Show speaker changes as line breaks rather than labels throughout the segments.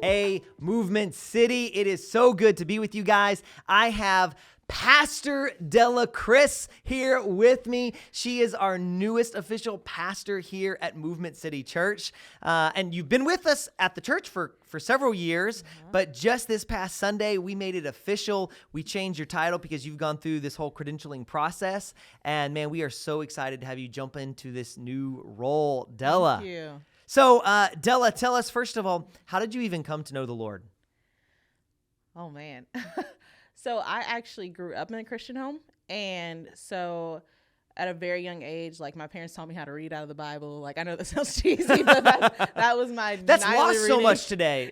Hey, Movement City, it is so good to be with you guys. I have Pastor Dela Criss here with me. She is our newest official pastor here at Movement City Church. And you've been with us at the church for several years, but just this past Sunday, we made it official. We changed your title because you've gone through this whole credentialing process. And man, we are so excited to have you jump into this new role, Dela.
Thank you.
So, Dela, tell us, first of all, how did you even come to know the Lord?
Oh, man. So I actually grew up in a Christian home. And so at a very young age, like my parents taught me how to read out of the Bible. Like I know that sounds cheesy, but that was my
That's
nightly
lost so
reading.
much today.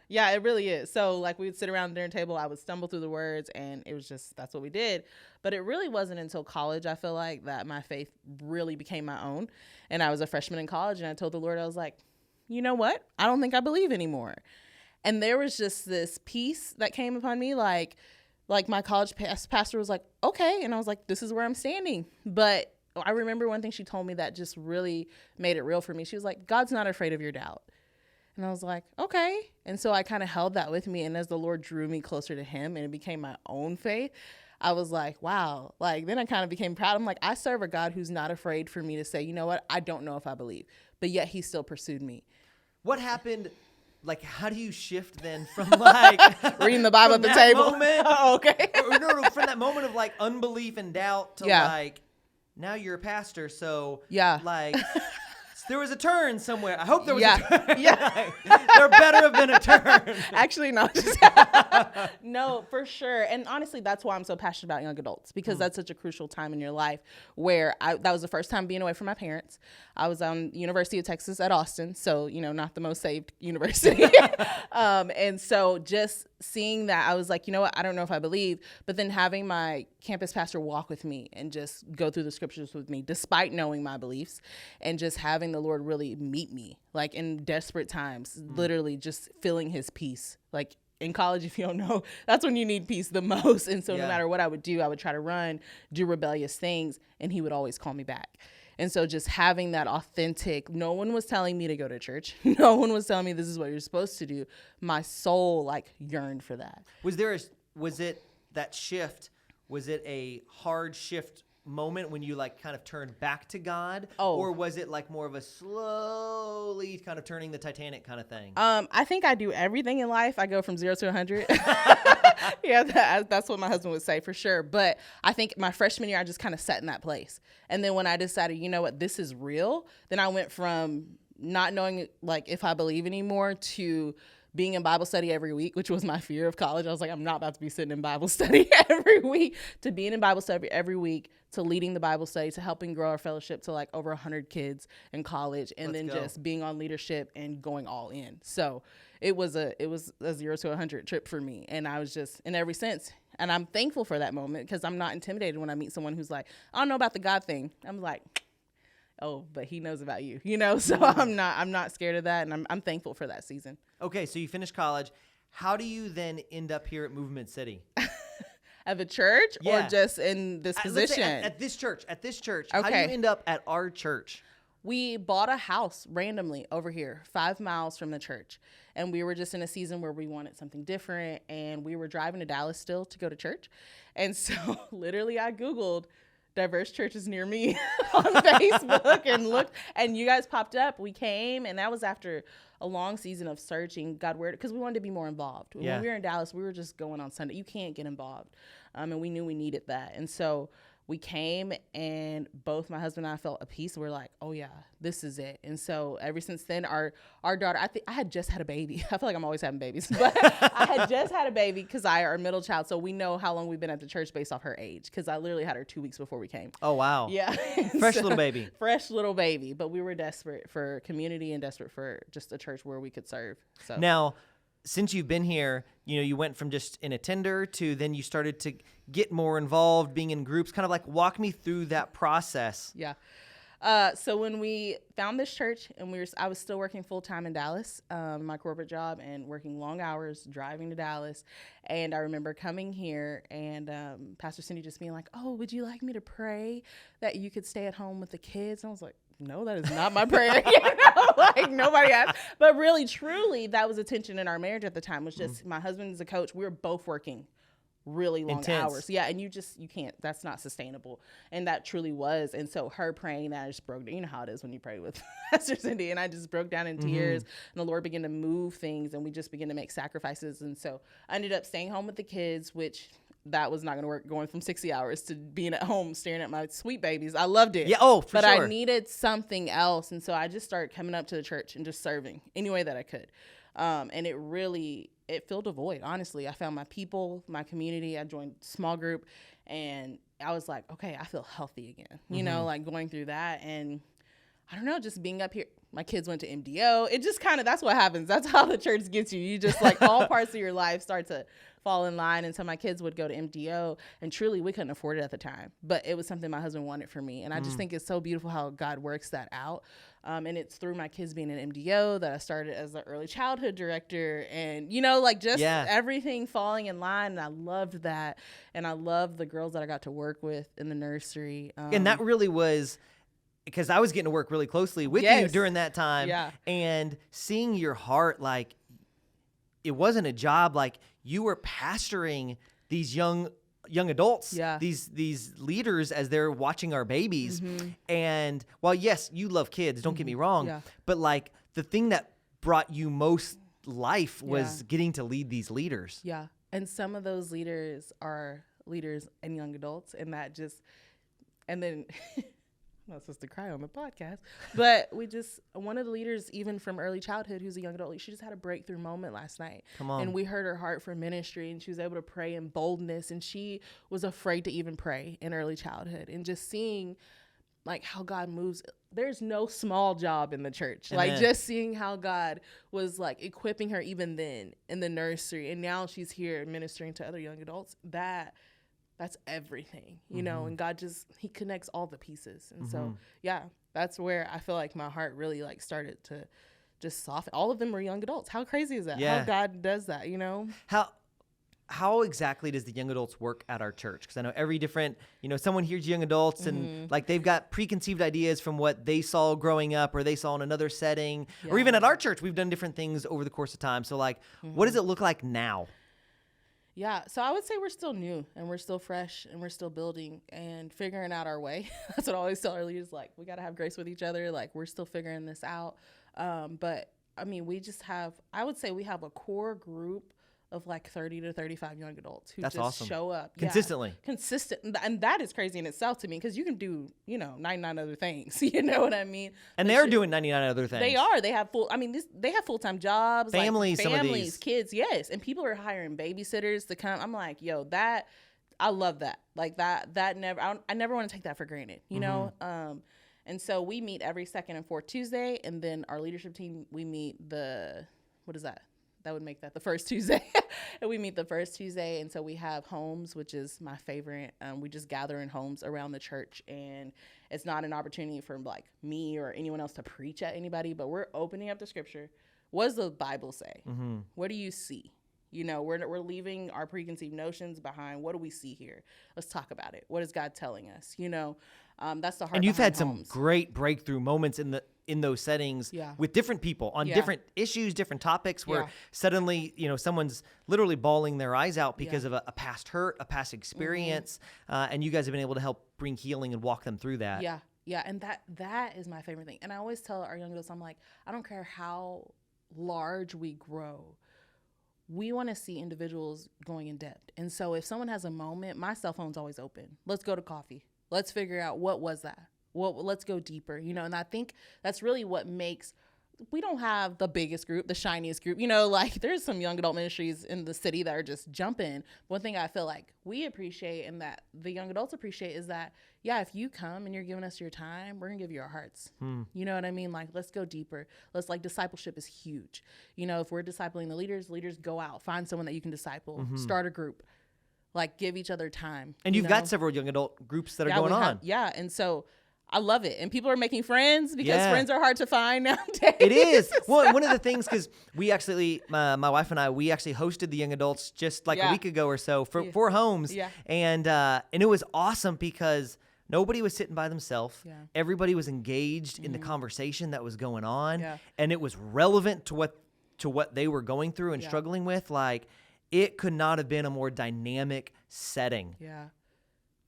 Yeah, it really is. So like we would sit around the dinner table, I would stumble through the words, and it was just, that's what we did. But it really wasn't until college, I feel like, that my faith really became my own. And I was a freshman in college, and I told the Lord, I was like, you know what? I don't think I believe anymore. And there was just this peace that came upon me, like my college pastor was like, okay. And I was like, this is where I'm standing. But I remember one thing she told me that just really made it real for me. She was like, God's not afraid of your doubt. And I was like, okay. And so I kind of held that with me. And as the Lord drew me closer to him and it became my own faith, I was like, wow. Like, then I kind of became proud. I'm like, I serve a God who's not afraid for me to say, you know what? I don't know if I believe, but yet he still pursued me.
What happened? Like, how do you shift then from like
reading the Bible at the table?
Moment,
oh, okay.
no, from that moment of like unbelief and doubt to like, now you're a pastor. So like, there was a turn somewhere. I hope there was a turn.
Yeah.
There better have been a turn.
Actually, no. No, for sure. And honestly, that's why I'm so passionate about young adults, because that's such a crucial time in your life where that was the first time being away from my parents. I was on University of Texas at Austin. So, not the most saved university. And so just seeing that, I was like, you know what? I don't know if I believe. But then having my campus pastor walk with me and just go through the scriptures with me, despite knowing my beliefs, and just having the Lord really meet me, like in desperate times, literally just feeling his peace. Like in college, if you don't know, that's when you need peace the most. And so no matter what I would do, I would try to run, do rebellious things, and he would always call me back. And so just having that authentic, no one was telling me to go to church. No one was telling me this is what you're supposed to do. My soul like yearned for that.
Was it that shift? Was it a hard shift moment when you like kind of turned back to God? Or was it like more of a slowly kind of turning the Titanic kind of thing?
I think I do everything in life. I go from 0 to 100. Yeah, that's what my husband would say for sure. But I think my freshman year, I just kind of sat in that place. And then when I decided, you know what, this is real, then I went from not knowing like if I believe anymore to being in Bible study every week, which was my fear of college. I was like, I'm not about to be sitting in Bible study every week, to being in Bible study every week, to leading the Bible study, to helping grow our fellowship to like over 100 kids in college, and just being on leadership and going all in. So it was a 0 to 100 trip for me. And I was just, and ever since, and I'm thankful for that moment, because I'm not intimidated when I meet someone who's like, I don't know about the God thing. I'm like, oh, but he knows about you, so I'm not scared of that. And I'm thankful for that season. Okay.
So you finished college. How do you then end up here at Movement City?
At the church or just in this position?
At this church.
Okay.
How do you end up at our church?
We bought a house randomly over here, 5 miles from the church. And we were just in a season where we wanted something different. And we were driving to Dallas still to go to church. And so literally I Googled diverse churches near me on Facebook and looked, and you guys popped up. We came, and that was after a long season of searching God, where, because we wanted to be more involved. When we were in Dallas, we were just going on Sunday. You can't get involved. And we knew we needed that. And so we came, and both my husband and I felt a peace. We're like, oh yeah, this is it. And so ever since then, our daughter, I had just had a baby. I feel like I'm always having babies, but I had just had a baby because our middle child. So we know how long we've been at the church based off her age, because I literally had her 2 weeks before we came.
Oh, wow.
Yeah.
Fresh little baby.
Fresh little baby. But we were desperate for community and desperate for just a church where we could serve. So
now, since you've been here, you went from just an attender to then you started to get more involved, being in groups. Kind of like walk me through that process.
Yeah. So when we found this church and I was still working full time in Dallas, my corporate job, and working long hours, driving to Dallas. And I remember coming here and Pastor Cindy just being like, "Oh, would you like me to pray that you could stay at home with the kids?" And I was like, "No, that is not my prayer." Like nobody asked. But really, truly, that was a tension in our marriage at the time. Was just my husband is a coach. We were both working really long hours. Yeah. And you can't, that's not sustainable. And that truly was. And so her praying that, I just broke down. You know how it is when you pray with Pastor Cindy, and I just broke down in tears, and the Lord began to move things, and we just began to make sacrifices. And so I ended up staying home with the kids, which that was not going to work, going from 60 hours to being at home staring at my sweet babies. I loved it.
Yeah. Oh, for
but
sure.
I needed something else. And so I just started coming up to the church and just serving any way that I could. And it filled a void. Honestly, I found my people, my community. I joined small group, and I was like, okay, I feel healthy again, you know, like going through that. And I don't know, just being up here. My kids went to MDO. It just kind of, that's what happens. That's how the church gets you. You just like all parts of your life start to fall in line. And so my kids would go to MDO, and truly we couldn't afford it at the time, but it was something my husband wanted for me. And I just think it's so beautiful how God works that out. And it's through my kids being in MDO that I started as the early childhood director, and, you know, like just everything falling in line. And I loved that. And I loved the girls that I got to work with in the nursery.
And that really was, because I was getting to work really closely with you during that time, and seeing your heart, like it wasn't a job, like you were pastoring these young adults, these leaders as they're watching our babies. And while yes, you love kids, don't get me wrong, but like the thing that brought you most life was getting to lead these leaders. Yeah.
And some of those leaders are leaders and young adults, and that just, and then I'm not supposed to cry on the podcast, but one of the leaders, even from early childhood, who's a young adult, she just had a breakthrough moment last night. Come on. And we heard her heart for ministry, and she was able to pray in boldness, and she was afraid to even pray in early childhood. And just seeing like how God moves, there's no small job in the church. Amen. Like just seeing how God was like equipping her even then in the nursery, and now she's here ministering to other young adults, that's everything, you know, and God he connects all the pieces. And so, that's where I feel like my heart really like started to just soften. All of them were young adults. How crazy is that? Yeah. How God does that, you know?
How exactly does the young adults work at our church? Because I know every different, you know, someone hears young adults and like they've got preconceived ideas from what they saw growing up or they saw in another setting, or even at our church, we've done different things over the course of time. So like, what does it look like now?
Yeah, so I would say we're still new, and we're still fresh, and we're still building and figuring out our way. That's what I always tell our leaders, like, we got to have grace with each other. Like, we're still figuring this out. But, I mean, I would say we have a core group of like 30 to 35 young adults who show up
consistently.
Consistent. And that is crazy in itself to me, because you can do, 99 other things. You know what I mean?
And they're doing 99 other things.
They are. They have they have full-time jobs.
Families,
like
some of these.
Kids, yes. And people are hiring babysitters to come. I'm like, yo, I love that. Like that never, I never want to take that for granted, you know? And so we meet every second and fourth Tuesday. And then our leadership team, we meet what is that? That would make that the first Tuesday. And we meet the first Tuesday. And so we have homes, which is my favorite. We just gather in homes around the church. And it's not an opportunity for like me or anyone else to preach at anybody, but we're opening up the scripture. What does the Bible say? What do you see? You know, we're leaving our preconceived notions behind. What do we see here? Let's talk about it. What is God telling us? You know, that's the heart. And
you've had some great breakthrough moments in those settings with different people on different issues, different topics, where suddenly, someone's literally bawling their eyes out because of a past hurt, a past experience, and you guys have been able to help bring healing and walk them through that.
Yeah, and that is my favorite thing. And I always tell our young adults, I'm like, I don't care how large we grow, we want to see individuals going in depth. And so if someone has a moment, my cell phone's always open. Let's go to coffee. Let's figure out what was that. Let's go deeper, and I think that's really what makes, we don't have the biggest group, the shiniest group, like there's some young adult ministries in the city that are just jumping. One thing I feel like we appreciate and that the young adults appreciate is that, if you come and you're giving us your time, we're gonna give you our hearts. You know what I mean? Like, let's go deeper. Discipleship is huge. If we're discipling the leaders go out, find someone that you can disciple, start a group, like give each other time.
And you've got several young adult groups that are going on.
And so I love it. And people are making friends because
Yeah.
friends are hard to find nowadays.
It is. Well, one of the things, because we actually, my wife and I, we actually hosted the young adults just like a week ago or so for 4 homes.
Yeah.
And it was awesome because nobody was sitting by themselves.
Yeah.
Everybody was engaged in the conversation that was going on.
Yeah.
And it was relevant to what they were going through and struggling with. Like, it could not have been a more dynamic setting.
Yeah.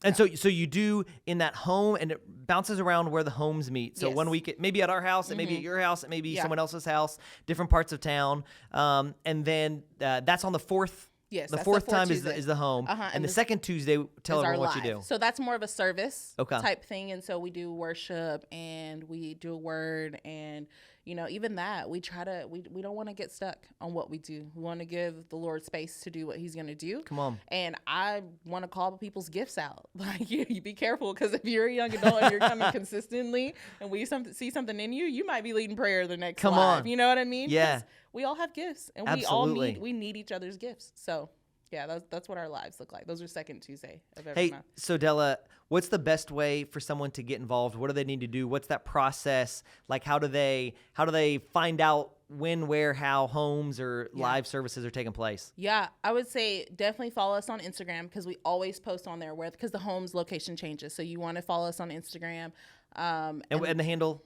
And so you do in that home, and it bounces around where the homes meet. So
Yes.
one week, maybe at our house, it may be at your house, it may be someone else's house, different parts of town. And then that's on the fourth.
Yes,
the
that's
fourth
the fourth
time
Tuesday.
is the home. And the second Tuesday, tell
is our
everyone what you
live.
do.
So that's more of a service
Okay.
type thing. And so we do worship and we do a word, and even that we try to, we don't want to get stuck on what we do. We want to give the Lord space to do what he's going to do.
Come on.
And I want to call people's gifts out. Like, you be careful, because if you're a young adult and you're coming consistently and we see something in you, you might be leading prayer the next
Come
live.
on.
You know what I mean?
Yeah.
'Cause we all have gifts, and
Absolutely.
we need each other's gifts. So yeah, that's what our lives look like. Those are second Tuesday of every
Hey,
month.
so Dela, what's the best way for someone to get involved? What do they need to do? What's that process? Like, how do they find out when, where, how homes or live services are taking place?
Yeah, I would say definitely follow us on Instagram, because we always post on there because the home's location changes. So you want to follow us on Instagram.
And the handle?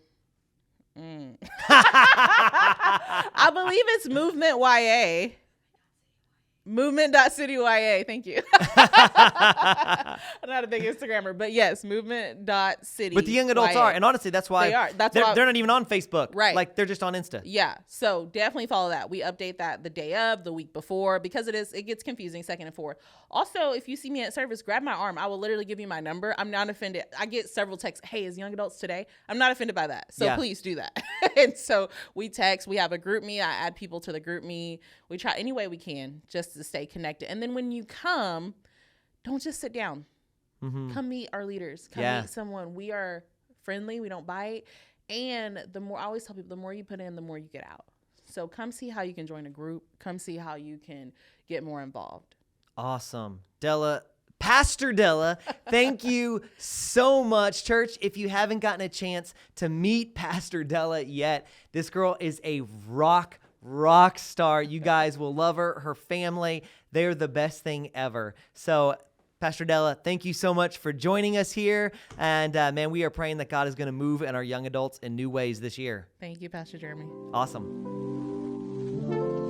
I believe it's Movement YA. Movement.CityYA. Thank you. I'm not a big Instagrammer, but yes, movement.city.
But the young adults are, and honestly, that's why
They are. That's
they're,
why-
they're not even on Facebook.
Right.
Like, they're just on Insta.
Yeah, so definitely follow that. We update that the day of, the week before, because it gets confusing second and fourth. Also, if you see me at service, grab my arm. I will literally give you my number. I'm not offended. I get several texts. Hey, is young adults today? I'm not offended by that. So
Yeah.
please do that. And so we text. We have a group me. I add people to the group me. We try any way we can just to stay connected. And then when you come, don't just sit down. Come meet our leaders. Come meet someone. We are friendly. We don't bite. And I always tell people, the more you put in, the more you get out. So come see how you can join a group. Come see how you can get more involved.
Awesome. Dela, Pastor Dela, thank you so much. Church, if you haven't gotten a chance to meet Pastor Dela yet, this girl is a rock star. You guys will love her. Her family, they're the best thing ever. So, Pastor Dela, thank you so much for joining us here. And man, we are praying that God is going to move in our young adults in new ways this year.
Thank you, Pastor Jeremy.
Awesome.